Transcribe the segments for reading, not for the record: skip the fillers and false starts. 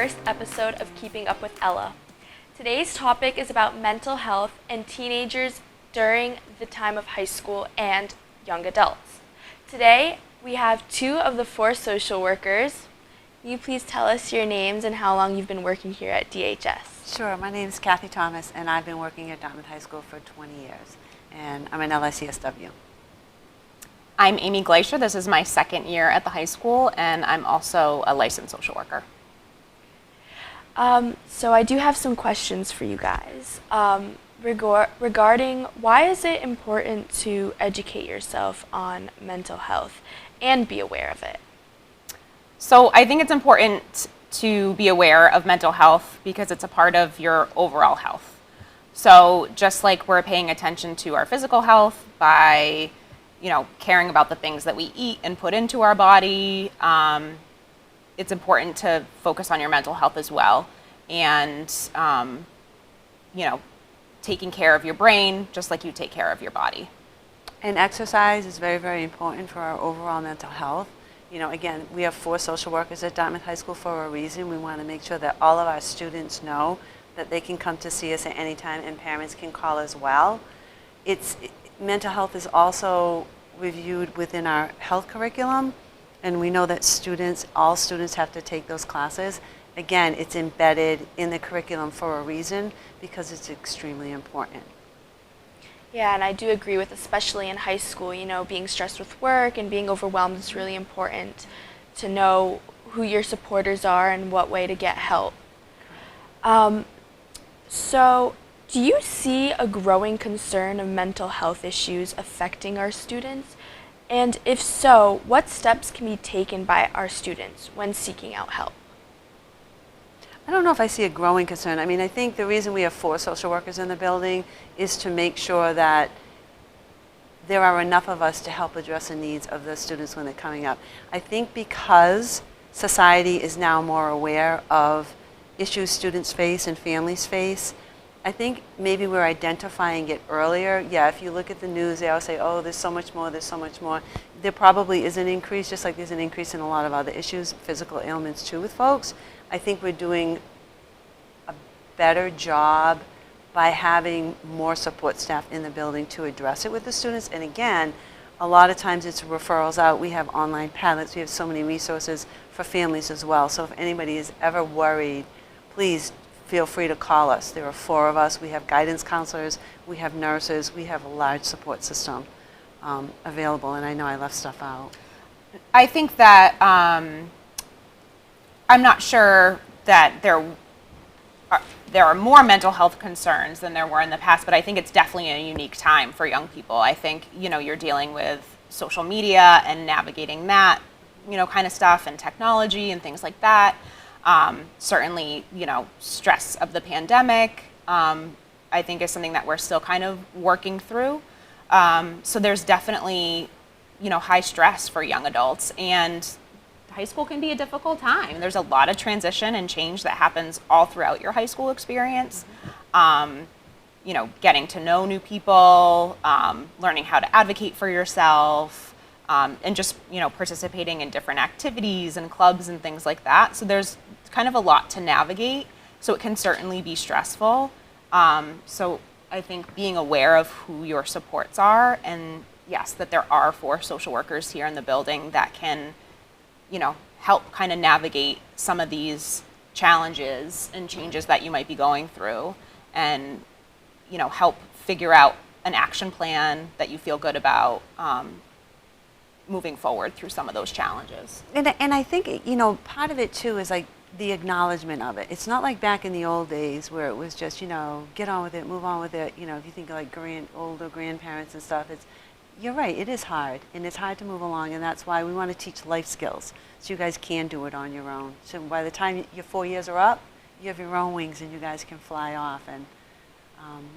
first episode of Keeping Up with Ella. Today's topic is about mental health and teenagers during the time of high school and young adults. Today, we have two of the four social workers. Can you please tell us your names and how long you've been working here at DHS? Sure. My name is Kathy Thomas, and I've been working at Dartmouth High School for 20 years, and I'm an LICSW. I'm Amy Glacier. This is my second year at the high school, and I'm also a licensed social worker. So I do have some questions for you guys regarding why is it important to educate yourself on mental health and be aware of it? So I think it's important to be aware of mental health because it's a part of your overall health. So just like we're paying attention to our physical health by caring about the things that we eat and put into our body, it's important to focus on your mental health as well. And, taking care of your brain just like you take care of your body. And exercise is very, very important for our overall mental health. Again, we have 4 social workers at Dartmouth High School for a reason. We want to make sure that all of our students know that they can come to see us at any time, and parents can call as well. Mental health is also reviewed within our health curriculum, and we know that all students have to take those classes. Again, it's embedded in the curriculum for a reason because it's extremely important. Yeah, and I do agree with, especially in high school, being stressed with work and being overwhelmed is really important to know who your supporters are and what way to get help. So, do you see a growing concern of mental health issues affecting our students? And if so, what steps can be taken by our students when seeking out help? I don't know if I see a growing concern. I think the reason we have 4 social workers in the building is to make sure that there are enough of us to help address the needs of the students when they're coming up. I think because society is now more aware of issues students face and families face, I think maybe we're identifying it earlier. Yeah, if you look at the news, they all say, oh, there's so much more, there's so much more. There probably is an increase, just like there's an increase in a lot of other issues, physical ailments too with folks. I think we're doing a better job by having more support staff in the building to address it with the students. And again, a lot of times it's referrals out. We have online Padlets. We have so many resources for families as well. So if anybody is ever worried, please feel free to call us. There are 4 of us. We have guidance counselors. We have nurses. We have a large support system available. And I know I left stuff out. I think that I'm not sure that there are more mental health concerns than there were in the past, but I think it's definitely a unique time for young people. I think, you're dealing with social media and navigating that, kind of stuff, and technology and things like that. Certainly, stress of the pandemic, I think is something that we're still kind of working through. So there's definitely, high stress for young adults, and high school can be a difficult time. There's a lot of transition and change that happens all throughout your high school experience. Getting to know new people, learning how to advocate for yourself, and just, participating in different activities and clubs and things like that. So there's kind of a lot to navigate. So it can certainly be stressful. So I think being aware of who your supports are, and yes, that there are 4 social workers here in the building that can help kind of navigate some of these challenges and changes that you might be going through, and, help figure out an action plan that you feel good about moving forward through some of those challenges. And I think, part of it too is like the acknowledgement of it. It's not like back in the old days where it was just, get on with it, move on with it. If you think of like older grandparents and stuff, you're right, it is hard, and it's hard to move along, and that's why we want to teach life skills so you guys can do it on your own. So by the time your 4 years are up, you have your own wings and you guys can fly off, and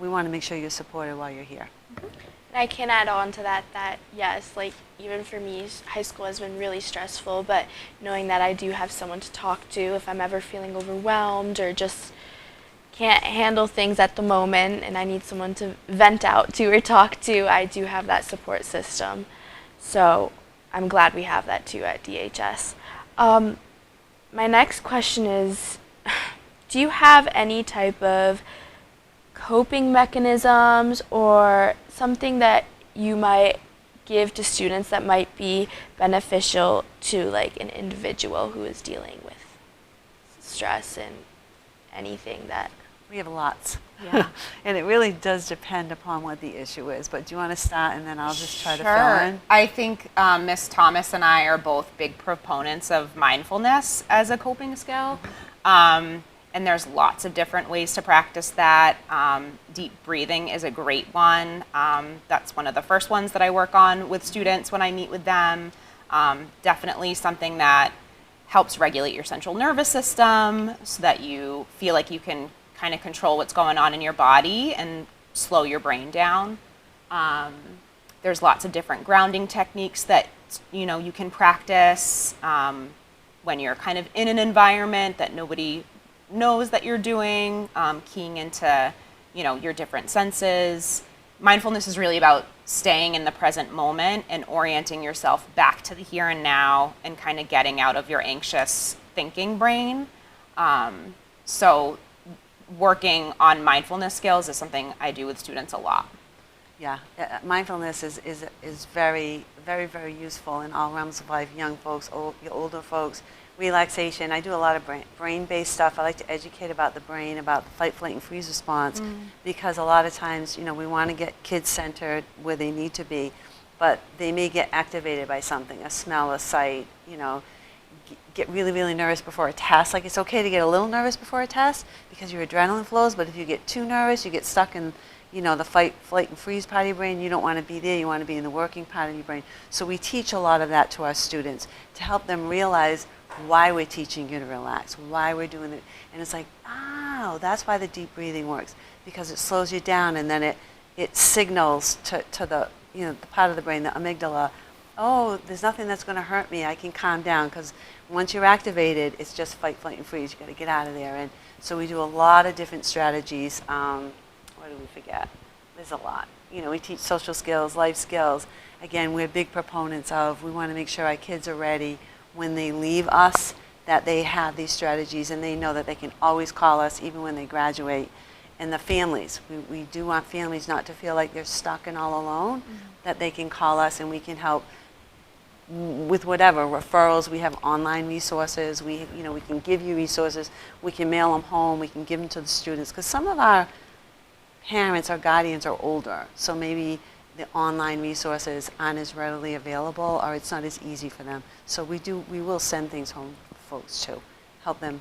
we want to make sure you're supported while you're here. And I can add on to that yes, like even for me, high school has been really stressful, but knowing that I do have someone to talk to if I'm ever feeling overwhelmed or just can't handle things at the moment and I need someone to vent out to or talk to, I do have that support system. So I'm glad we have that too at DHS. My next question is, do you have any type of coping mechanisms or something that you might give to students that might be beneficial to like an individual who is dealing with stress and anything that We have lots. Yeah. And it really does depend upon what the issue is. But do you want to start and then I'll just try to Sure. fill in? I think Miss Thomas and I are both big proponents of mindfulness as a coping skill. And there's lots of different ways to practice that. Deep breathing is a great one. That's one of the first ones that I work on with students when I meet with them. Definitely something that helps regulate your central nervous system so that you feel like you can kind of control what's going on in your body and slow your brain down. There's lots of different grounding techniques that you can practice when you're kind of in an environment that nobody knows that you're doing, keying into your different senses. Mindfulness is really about staying in the present moment and orienting yourself back to the here and now and kind of getting out of your anxious thinking brain. So working on mindfulness skills is something I do with students a lot. Yeah, mindfulness is very, very, very useful in all realms of life, young folks, older folks. Relaxation, I do a lot of brain-based stuff. I like to educate about the brain, about the fight, flight, and freeze response, because a lot of times, we want to get kids centered where they need to be, but they may get activated by something, a smell, a sight, get really, really nervous before a test. Like, it's okay to get a little nervous before a test because your adrenaline flows, but if you get too nervous, you get stuck in the fight, flight, and freeze part of your brain. You don't want to be there. You want to be in the working part of your brain. So we teach a lot of that to our students to help them realize why we're teaching you to relax, why we're doing it. And it's like, oh, that's why the deep breathing works, because it slows you down, and then it signals to the, the part of the brain, the amygdala, oh, there's nothing that's going to hurt me. I can calm down, because once you're activated, it's just fight, flight, and freeze. You've got to get out of there. And so we do a lot of different strategies. What do we forget? There's a lot. We teach social skills, life skills. Again, we're big proponents of, we want to make sure our kids are ready when they leave us, that they have these strategies and they know that they can always call us even when they graduate. And the families, we do want families not to feel like they're stuck and all alone, that they can call us and we can help with whatever, referrals. We have online resources. We can give you resources. We can mail them home. We can give them to the students, because some of our parents, our guardians are older, so maybe the online resources aren't as readily available, or it's not as easy for them. So we will send things home for folks to help them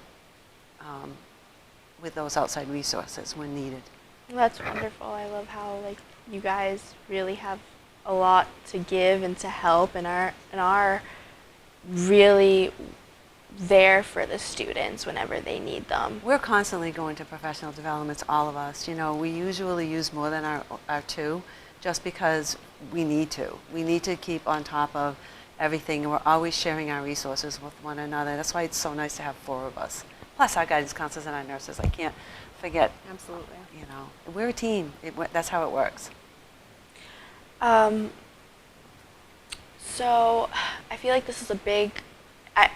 with those outside resources when needed. That's wonderful. I love how you guys really have a lot to give and to help and are really there for the students whenever they need them. We're constantly going to professional developments, all of us. We usually use more than our two, just because we need to. We need to keep on top of everything, and we're always sharing our resources with one another. That's why it's so nice to have 4 of us. Plus our guidance counselors and our nurses. I can't forget. Absolutely. We're a team. That's how it works. So I feel like this is a big,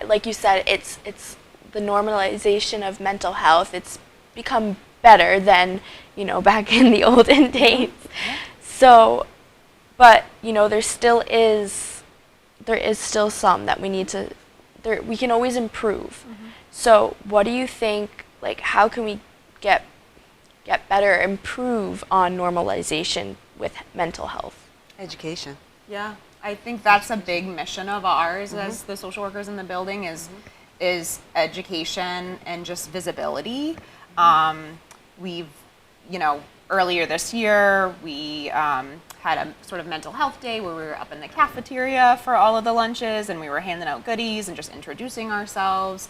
like you said, it's the normalization of mental health. It's become better than back in the olden days. So, but there is still some that we need to, we can always improve. So what do you think, how can we get better, improve on normalization with mental health? Education. Yeah, I think that's a big mission of ours as the social workers in the building is education and just visibility. We've, earlier this year, we had a sort of mental health day where we were up in the cafeteria for all of the lunches, and we were handing out goodies and just introducing ourselves.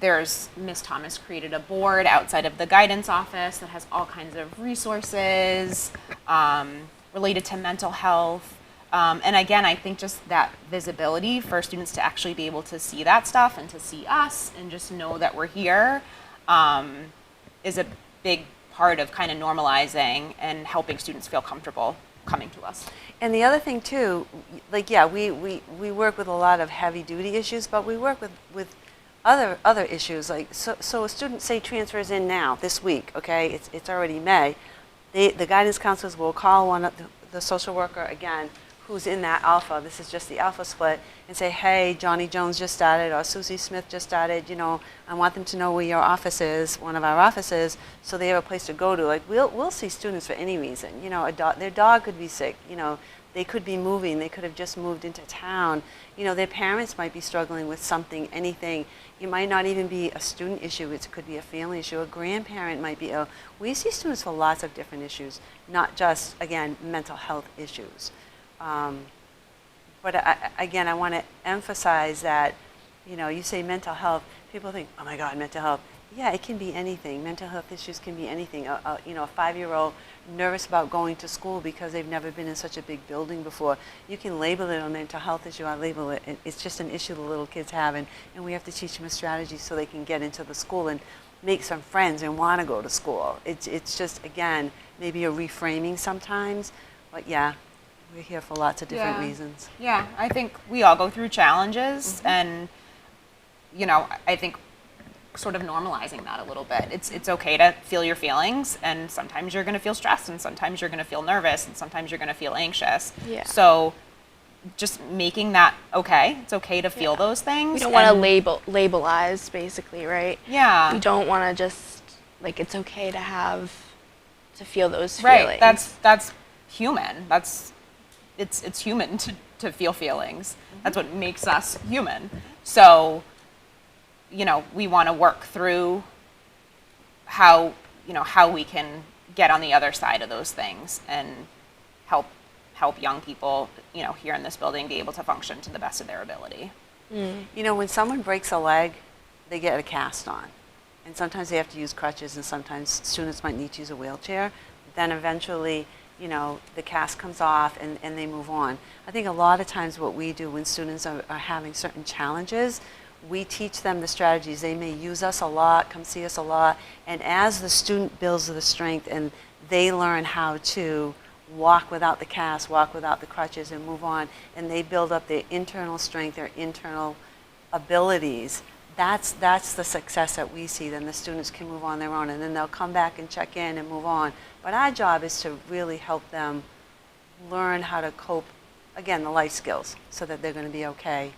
There's Miss Thomas created a board outside of the guidance office that has all kinds of resources related to mental health. And again, I think just that visibility for students to actually be able to see that stuff and to see us and just know that we're here is a big part of kind of normalizing and helping students feel comfortable coming to us. And the other thing too, we work with a lot of heavy duty issues, but we work with other issues, like, so a student, say, transfers in now, this week, okay, it's already May, the guidance counselors will call the social worker again, who's in that alpha, this is just the alpha split, and say, hey, Johnny Jones just started, or Susie Smith just started, I want them to know where your office is, one of our offices, so they have a place to go to. Like, we'll see students for any reason, their dog could be sick, they could be moving, they could have just moved into town, their parents might be struggling with something, anything. It might not even be a student issue, it could be a family issue, a grandparent might be ill. We see students for lots of different issues, not just, again, mental health issues. But again, I want to emphasize that, you say mental health, people think, oh my God, mental health. Yeah, it can be anything. Mental health issues can be anything. A 5-year-old nervous about going to school because they've never been in such a big building before. You can label it a mental health issue. I label it. It's just an issue the little kids have, and we have to teach them a strategy so they can get into the school and make some friends and want to go to school. It's just, again, maybe a reframing sometimes, but yeah, we're here for lots of different reasons. Yeah, I think we all go through challenges, and I think sort of normalizing that a little bit. It's okay to feel your feelings, and sometimes you're going to feel stressed, and sometimes you're going to feel nervous, and sometimes you're going to feel anxious. Yeah. So just making that okay. It's okay to feel those things. We don't want to labelize, basically, right? Yeah. We don't want to just, like, it's okay to feel those right. feelings. That's human. It's human to feel feelings. That's what makes us human. So we want to work through how we can get on the other side of those things and help young people, here in this building be able to function to the best of their ability. When someone breaks a leg, they get a cast on. And sometimes they have to use crutches, and sometimes students might need to use a wheelchair. Then eventually, the cast comes off and they move on. I think a lot of times what we do when students are having certain challenges, we teach them the strategies. They may use us a lot, come see us a lot, and as the student builds the strength and they learn how to walk without the cast, walk without the crutches, and move on, and they build up their internal strength, their internal abilities, that's the success that we see. Then the students can move on their own, and then they'll come back and check in and move on. But our job is to really help them learn how to cope, again, the life skills, so that they're going to be okay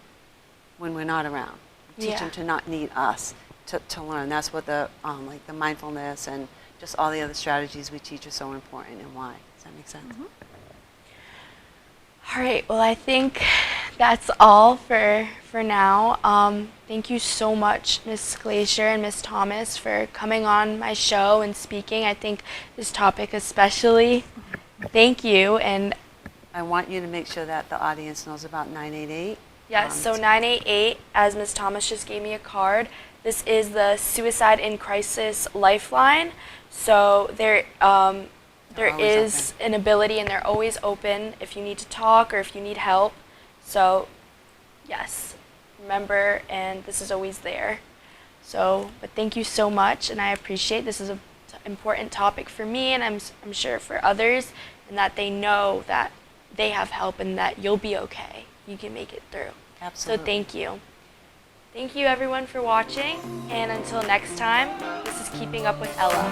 when we're not around. Teach them to not need us to learn. That's what the mindfulness and just all the other strategies we teach are so important, and why. Does that make sense? Mm-hmm. All right, well, I think that's all for now. Thank you so much, Ms. Glacier and Ms. Thomas, for coming on my show and speaking. I think this topic especially, thank you. And I want you to make sure that the audience knows about 988. yes, so 988, as Ms. Thomas just gave me a card, this is the Suicide in Crisis Lifeline. So there is an ability, and they're always open if you need to talk or if you need help. So yes, remember, and this is always there. So, but thank you so much, and I appreciate this is an important topic for me, and I'm sure for others, and that they know that they have help and that you'll be okay. You can make it through. Absolutely. So thank you. Thank you everyone for watching, and until next time, this is Keeping Up with Ella.